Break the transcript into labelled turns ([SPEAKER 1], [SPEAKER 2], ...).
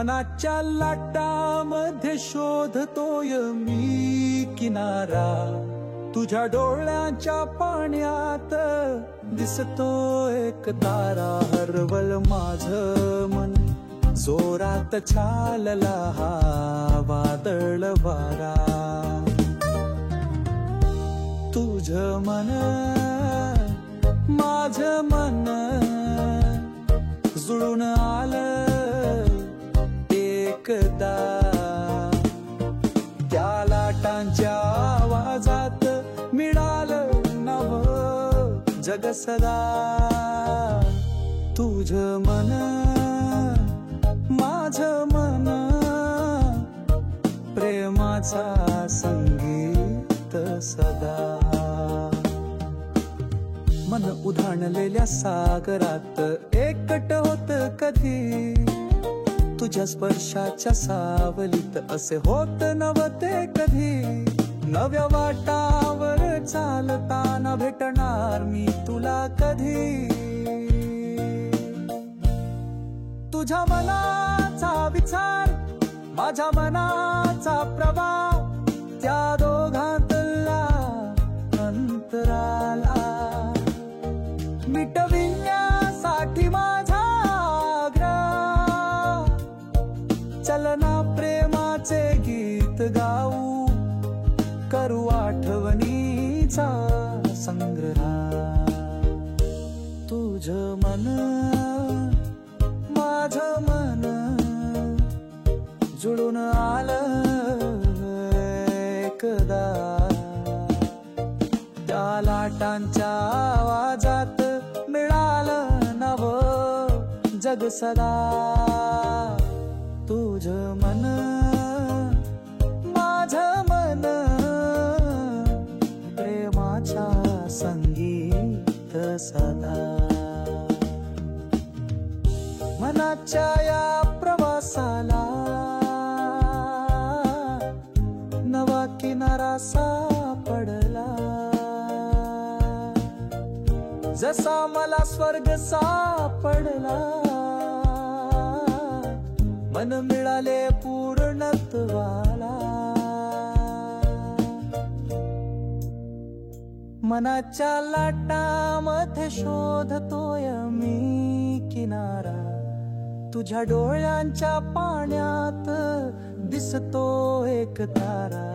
[SPEAKER 1] मनाच्या लाटामध्ये शोधतोय मी किनारा, तुझ्या डोळ्यांच्या पाण्यात दिसतो एक तारा. हरवल माझं मन, जोरात चालला हा वादळ वारा. तुझं मन माझं मन जुळून आलं एकदा. त्या लाटांच्या आवाजात मिळालं नवं जग सदा. तुझं मन माझं मन प्रेमाचा संगीत सदा. मन उधाणलेल्या सागरात एकट होत कधी, तुझ्या स्पर्शाच्या सावलीत असे होत नव्हते कधी. नव्या वाटावर चालताना भेटणार मी तुला कधी. तुझ्या मनाचा विचार, माझ्या मनाचा प्रवाह, त्या दोघांतला अंतराला मिटविण्यासाठी माझा आग्रह. चलना प्रेमाचे गीत गाऊ, करू आठवणीचा संग्रह. तुझं मन माझं मन जुळून आलं एकदा. त्या लाटांच्या आवाजात मिळालं नवं जग सदा. तुझं मन माझं मन प्रेमाचा संगीत सदा. मनाच्या या प्रवासाला नवा किनारा सापडला. जसा मला स्वर्ग सापडला, मन मिळाले पूर्णत्वाला. मनाच्या लाटामध्ये शोधतोय मी किनारा, तुझ्या डोळ्यांच्या पाण्यात दिसतो एक तारा.